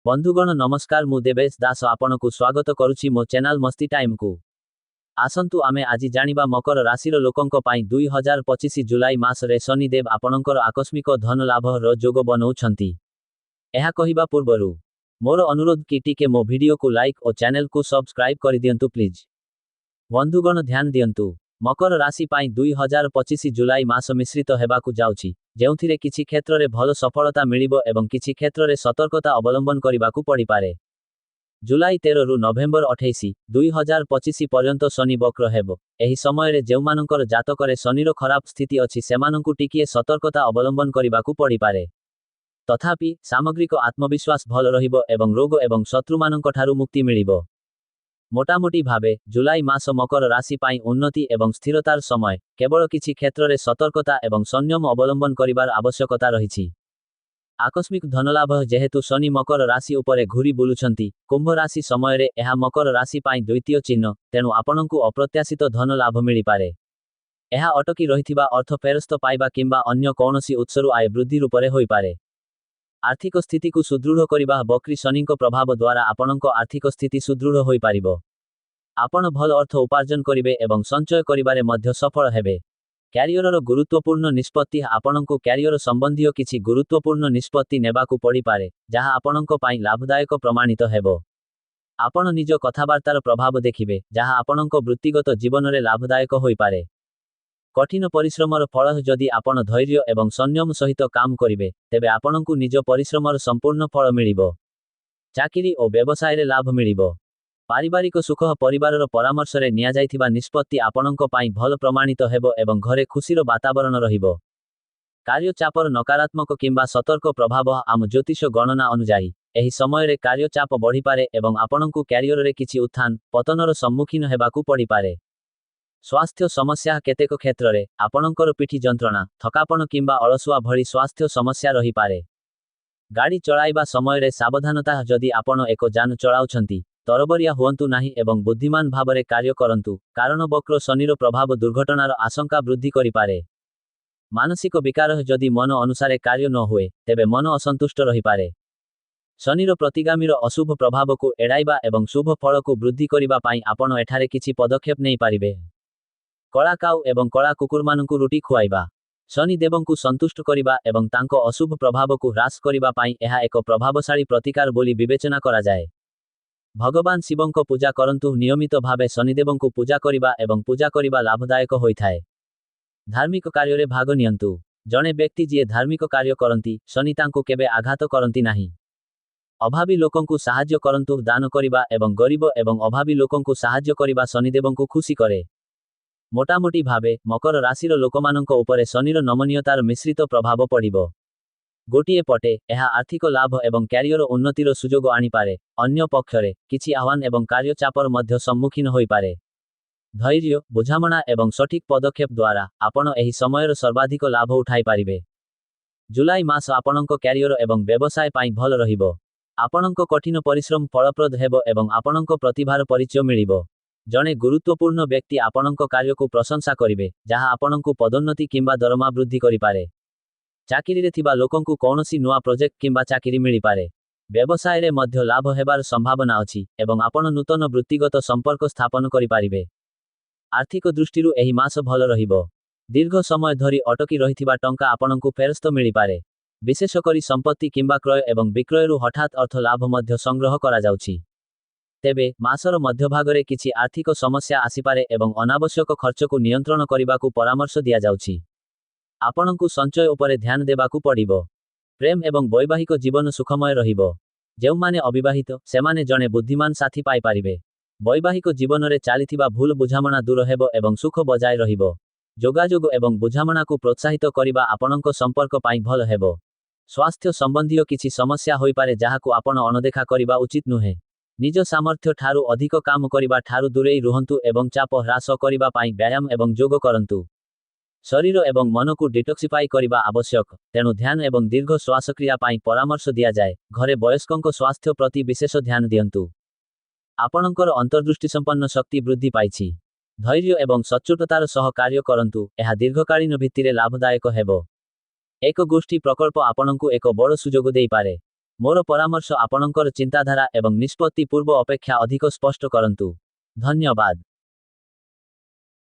बंधुगण नमस्कार मु देवेश दास आपनकु स्वागत करुछि मो चैनल मस्ती टाइम को। आसंतु आमे आजि जानिबा मकर राशि लोकंक पाई 2025 जुलाई मास रे शनिदेव आपनकर आकस्मिक धन लाभ रो जोग बनौछंती। एहा कहिबा पूर्वरु मोर अनुरोध कि टिके मो वीडियो को लाइक और चैनल को सब्सक्राइब कर दियंतु प्लीज। बंधुगण ध्यान दियंतु मकर राशि पाई 2025 जुलाई मास मिश्रित हेबाकु जाउछि, जेउथिरे किछि क्षेत्र रे भल सफलता मिलिबो एवं किछि क्षेत्र रे सतर्कता अवलंबन करिबाकु पड़ी पारे। जुलाई 13 रु नवेम्बर 28, 2025 पर्यंत शनि वक्र हेबो। एही समय रे जेउमानकर जातकरे शनिर खराब स्थिति अछि सेमानंकु टिकिए सतर्कता अवलंबन करिबाकु पड़ी पारे। तथापि सामग्रिक आत्मविश्वास भल रहिबो एवं रोग एवं शत्रुमानंक ठारु मुक्ति मिलिबो। मोटामोटी भावे जुलाई मास मकर राशि पाई उन्नति एवं स्थिरतार समय, केवल किछि क्षेत्र रे सतर्कता एवं संयम अवलंबन करिबार आवश्यकता रहिछि। आकस्मिक धनलाभ जेहेतु शनि मकर राशि उपरे घुरी बुलुछंती, कुंभ राशि समय रे एहा मकर राशि पाई द्वितीय चिन्ह, तेणु आपनंकु अप्रत्याशित धन लाभ मिली पारे। एहा अटकी रहिथिबा अर्थ फेरस्त पाइबा किंबा अन्य कौनसी उत्सरु आय वृद्धि रूपरे होई पारे। आर्थिक स्थिति को सुदृढ़ करिबा बक्री शनिको प्रभाव द्वारा आपनंको आर्थिक स्थिति सुदृढ़ होई पारिबो। आपण भल अर्थ उपार्जन करिबे एवं संचय करिबारे मध्य सफल हेबे। क्यारियरर गुरुत्वपूर्ण निष्पत्ति आपनंको क्यारियर संबंधी किछि गुरुत्वपूर्ण निष्पत्ति नेबाकु पड़ी पारे, जहा आपनंको पाई लाभदायक प्रमाणित हेबो। आपण निज कथाबार्तार प्रभाव देखिबे, जहा आपनंको वृत्तिगत जीवन रे लाभदायक होई पारे। कठिन परिश्रमर फल जदि आपण धैर्य एवं संयम सहित काम करिबे, तेबे आपनंकु निज परिश्रमर संपूर्ण फल मिलिबो। चाकिरी और व्यवसाय रे लाभ मिलिबो। पारिवारिक सुख परिवारर परामर्श रे निया जाइथिबा निष्पत्ति आपनंको पाई भल प्रमाणित हेबो एवं घरे खुशीर वातावरण रहिबो। कार्य चापर नकारात्मक किंबा सतर्क प्रभाव आम ज्योतिष गणना अनुसार एही समय रे कार्य चाप बढ़ी पारे एवं आपनंकु कैरियर रे किछि उत्थान पतनर सम्मुखीन हेबाकु पड़ी पारे। स्वास्थ्य समस्या केतेक क्षेत्र रे आपनंकर पिठी जंत्रणा, थकापन किंबा अलसुआ भली स्वास्थ्य समस्या रही पारे। गाड़ी चलाइबा समय रे सावधानता जदि आपण एक जान चलाउछंती, तरबरिया हुअंतु नाही एवं बुद्धिमान भावरे कार्य करंतु, कारण वक्र शनिर प्रभाव दुर्घटनार आशंका वृद्धि करि पारे। मानसिक विकार जदि मन अनुसारे कार्य न हुए, तेबे मन असंतुष्ट रही पारे। शनिर प्रतिगामीर अशुभ प्रभाव को एड़ाइबा एवं शुभ फल को वृद्धि करिबा पाई आपण एठारे किछि पदक्षेप नै पारिबे। कला काउ एवं कला कुकुरमानंकु रुटी खुआइबा, शनि देवंकु संतुष्ट करिबा एवं तांको अशुभ प्रभाव को ह्रास करिबा पाई एहा एक प्रभावशाली प्रतिकार बोली विवेचना करा जाए। भगवान शिवंको पूजा करंतु, नियमित भावे शनिदेवंकु पूजा करिबा एवं पूजा करिबा लाभदायक होइथाए। धार्मिक कार्य रे भाग नियंतु। जणे व्यक्ति जे धार्मिक कार्य करंती, शनि तांको केबे आघात करंती नाही। अभावी लोकंकु साहाय्य करंतु, दान करिबा एवं गरीब एवं अभावी लोकंकु साहाय्य करिबा शनिदेवंकु खुशी करे। मोटामोटी भावे मकर राशिर लोकमानंको उपरे शनिर नमनीयतार मिश्रित प्रभाव पड़िबो। गोटिए पटे एहा आर्थिक लाभ एवं क्यारियर उन्नतिर सुजोग आनी पारे, अन्य पक्षरे किछि आह्वान एवं कार्य चापर मध्य सम्मुखीन होई पारे। धैर्य, बुझामणा एवं सठिक पदक्षेप द्वारा आपण एही समयर सर्वाधिक लाभ उठाई पारिबे। जुलाई मास आपणंको क्यारियर एवं व्यवसाय पाई भल रहिबो। आपणंको कठिन परिश्रम फलप्रद हेबो एवं आपणंको प्रतिभार परिचय मिलिबो। जणे गुरुत्वपूर्ण व्यक्ति आपणंको कार्य को प्रशंसा करिबे, जहा आपणंको पदोन्नति किंबा दरमा वृद्धि करि पारे। चाकिरी रे थिबा लोकंकु कौनसी नुआ प्रोजेक्ट किंबा चाकिरी मिली पारे। व्यवसाय रे मध्य लाभ हेबार संभावना अछि एवं आपण नूतन वृत्तिगत संपर्क स्थापन करि पारिबे। आर्थिक दृष्टिरु एही मास भल रहिबो। दीर्घ समय धरि अटकी रहिथिबा टंका आपणंकु फेरस्त मिली पारे। विशेष करी संपत्ति किंबा क्रय एवं विक्रयरु हठात अर्थ लाभ मध्य संग्रह करा जाउछि। तेबे मासर मध्यभागरे किछि आर्थिक समस्या आसीपारे एवं अनावश्यक खर्च को नियंत्रण करिबाकु परामर्श दिया जाउछि। आपनंकु संचय उपरे ध्यान देबाकु पड़िबो। प्रेम एवं वैवाहिक जीवन सुखमय रहिबो। जेउमाने अविवाहित सेमाने जणे बुद्धिमान साथी पाई पारिबे। वैवाहिक जीवन रे चालिथिबा भूल बुझामणा दूर हेबो एवं सुख बजाय रहिबो। जोगाजोग एवं बुझामणा को प्रोत्साहित करिबा आपनंको संपर्क पाई भल हेबो। स्वास्थ्य संबंधी किछि समस्या होई पारे, जाहाकु आपण अनदेखा करिबा उचित नुहे। निज सामर्थ्य ठारु अधिक काम करिबा ठारु दूरेई रुहंतु एवं चाप ह्रास करिबा पाई व्यायाम एवं जोग करंतु। शरीर एवं मन को डिटॉक्सिफाई करिबा आवश्यक, तेणु ध्यान एवं दीर्घ श्वासक्रिया पाई परामर्श दिया जाए। घरे वयस्कंको स्वास्थ्य प्रति विशेष ध्यान दियंतु। आपणंकर अंतर्दृष्टि संपन्न शक्ति वृद्धि पाइछि। धैर्य एवं सच्चोटतार सह कार्य करंतु, एहा दीर्घकालीन भित्तिरे लाभदायक हेबो। एक गोष्ठी प्रकल्प आपणंकु एक बड़ सुजोग देई पारे। मोर परामर्श आपणकर चिंताधारा एवं निष्पत्ति पूर्व अपेक्षा अधिक स्पष्ट करंतु। धन्यवाद।